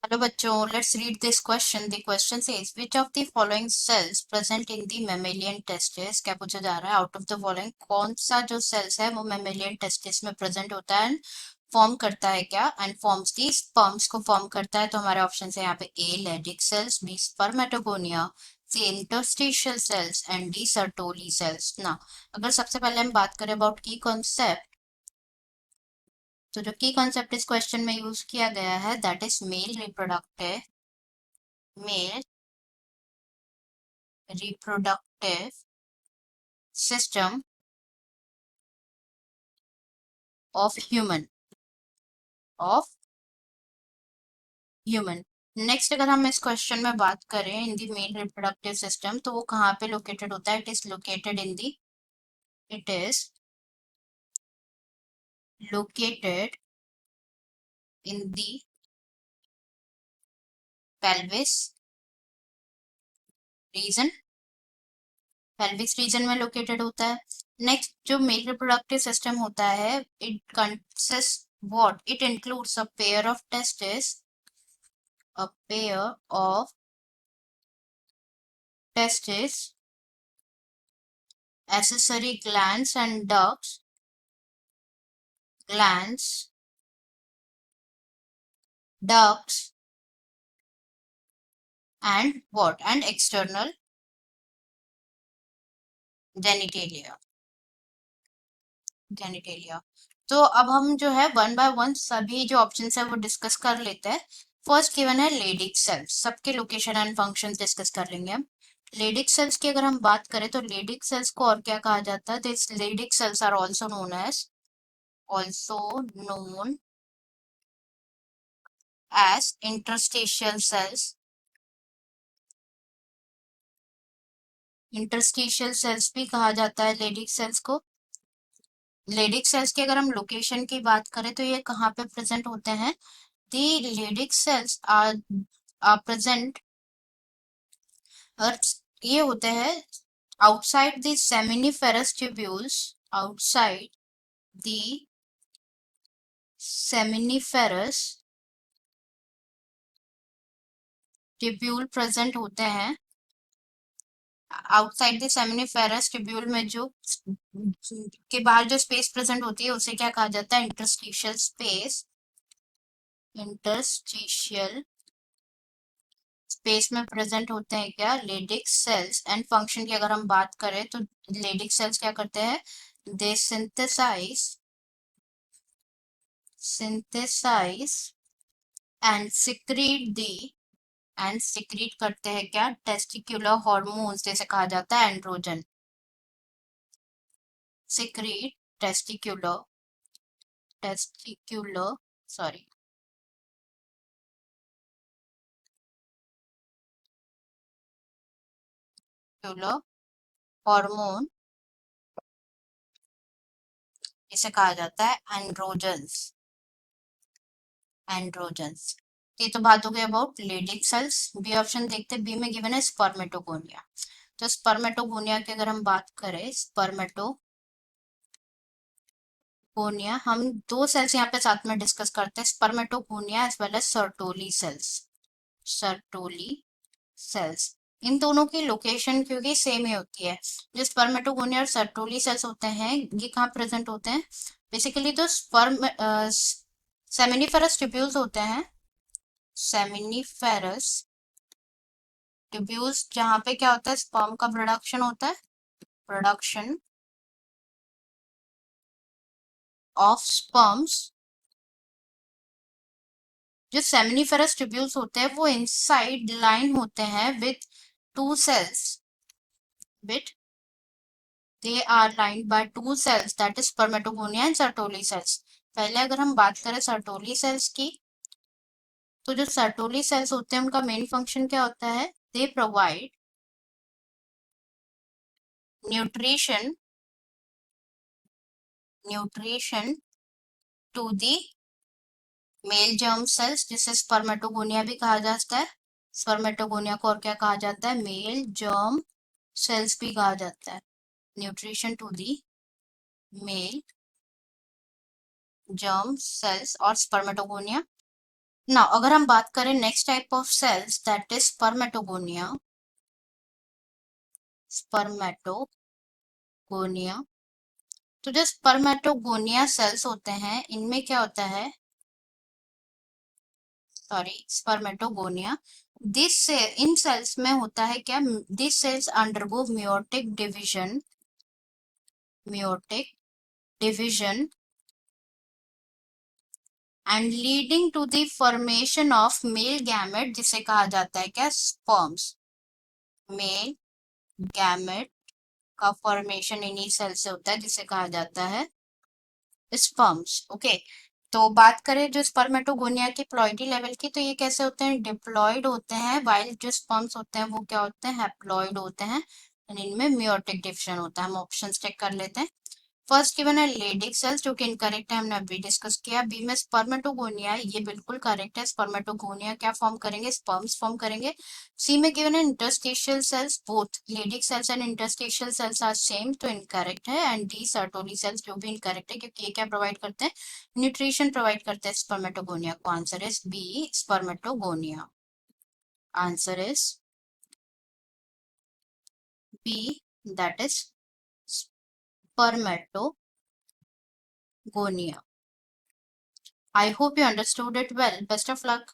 Hello बच्चों, let's read this question. The question says which of the following cells present in the mammalian testis. क्या पूछा जा रहा है? आउट ऑफ द फॉलोइंग कौन सा जो सेल्स है वो मेमेलियन टेस्टिस में प्रेजेंट होता है, फॉर्म करता है क्या, एंड फॉर्म्स दी स्पर्म्स को फॉर्म करता है. तो हमारे ऑप्शन है यहाँ पे A Leydig cells, B spermatogonia, C interstitial cells and D Sertoli cells. ना, अगर सबसे पहले हम बात करें अबाउट की कॉन्सेप्ट, तो जो की कॉन्सेप्ट इस क्वेश्चन में यूज किया गया है that is male reproductive system of of human. Next अगर हम इस क्वेश्चन में बात करें in the male reproductive system, तो वो कहाँ पे लोकेटेड होता है? It is located in the pelvis region. pelvis region में लोकेटेड होता है. नेक्स्ट जो मेल रिप्रोडक्टिव सिस्टम होता है, it consist what? It includes a pair of testis, a pair of testes, accessory glands and glands, ducts, and what? And external genitalia. तो अब हम जो है वन बाय वन सभी जो ऑप्शंस है वो डिस्कस कर लेते हैं. फर्स्ट गिवन है लेडिक सेल्स. सबके लोकेशन एंड फंक्शंस डिस्कस कर लेंगे हम. लेडिक सेल्स की अगर हम बात करें तो लेडिक सेल्स को और क्या कहा जाता है? This Leydig cells are also known as interstitial cells. Interstitial cells भी कहा जाता है लेडिक सेल्स को. लेडिक सेल्स की अगर हम लोकेशन की बात करें तो ये कहाँ पे प्रेजेंट होते हैं? दी लेडिक सेल्स आर प्रेजेंट, और ये होते हैं outside the seminiferous tubules. Outside the seminiferous tubule present होते हैं. आउटसाइड द सेमिनिफेरस ट्यूब्यूल में जो के बाहर जो स्पेस प्रेजेंट होती है उसे क्या कहा जाता है? Interstitial space. इंटरस्टिशियल स्पेस में प्रेजेंट होते हैं क्या? Leydig cells. एंड फंक्शन की अगर हम बात करें तो लेडिक सेल्स क्या करते हैं? दे सिंथेसाइज एंड सिक्रीट करते हैं क्या? टेस्टिकुलर हॉर्मोन्स, जैसे कहा जाता है androgen. Secrete testicular sorry hormone, इसे कहा जाता है एंड्रोजन्स. ये तो बात हो गई about Leydig cells. B option देखते हैं. बी में गिवन है स्पर्मेटोगोनिया. तो स्पर्मेटोगोनिया की अगर हम बात करें, स्पर्मेटोगोनिया, हम दो सेल्स यहाँ पे साथ में डिस्कस करते हैं, spermatogonia as well as Sertoli cells. इन दोनों की लोकेशन क्योंकि सेम ही होती है. जो स्पर्मेटोगोनिया और सर्टोली सेल्स होते हैं ये कहाँ प्रेजेंट होते हैं? बेसिकली तो सेमिनिफेरस ट्यूब्यूल्स होते हैं. सेमिनिफेरस ट्यूब्यूल्स जहाँ पे क्या होता है? स्पर्म का प्रोडक्शन होता है. Production of sperms. जो सेमिनिफेरस ट्यूब्यूल्स होते हैं वो इनसाइड लाइन होते हैं with two cells. With they are lined by two cells, that is spermatogonia and Sertoli cells. पहले अगर हम बात करें सर्टोली सेल्स की, तो जो सर्टोली सेल्स होते हैं उनका मेन फंक्शन क्या होता है? They provide nutrition to the male germ cells, जिसे स्पर्मेटोगोनिया भी कहा जाता है. स्पर्मेटोगोनिया को और क्या कहा जाता है? मेल जर्म सेल्स भी कहा जाता है. Nutrition to the male germ cells और स्पर्मेटोगोनिया. नाउ अगर हम बात करें next type of cells that is spermatogonia, spermatogonia. तो जो स्पर्मेटोगोनिया सेल्स होते हैं इनमें क्या होता है, सॉरी स्पर्मेटोगोनिया, दिस से इन सेल्स में होता है क्या, this cells undergo meiotic division and leading to the formation of male gamete जिसे कहा जाता है क्या, स्पर्म्स। मेल गैमेट का फॉर्मेशन इन्हीं सेल से होता है जिसे कहा जाता है स्पर्म्स। ओके, तो बात करें जो स्पर्मेटोगोनिया की प्लॉइडी लेवल की, तो ये कैसे होते हैं, डिप्लॉयड होते हैं, वाइल जो स्पर्म्स होते हैं वो क्या होते हैं, हैप्लॉयड होते हैं, इनमें म्योटिक डिविजन होता है। हम ऑप्शन चेक कर लेते हैं। फर्स्ट गिवन है लेडिक सेल्स, जो कि इनकरेक्ट है, हमने अभी डिस्कस किया। बी में स्पर्मेटोगोनिया, ये बिल्कुल करेक्ट है, स्पर्मेटोगोनिया क्या फॉर्म करेंगे, स्पर्म्स फॉर्म करेंगे। सी में गिवन है interstitial cells, both Leydig cells and interstitial cells are same, तो इनकरेक्ट है। एंड डी सर्टोली सेल्स, जो भी इनकरेक्ट है, क्योंकि ये क्या प्रोवाइड करते हैं, न्यूट्रिशन प्रोवाइड करते हैं स्पर्मेटोगोनिया को। Answer is B spermatogonia, answer is B, that is spermatogonia. I hope you understood it well. Best of luck.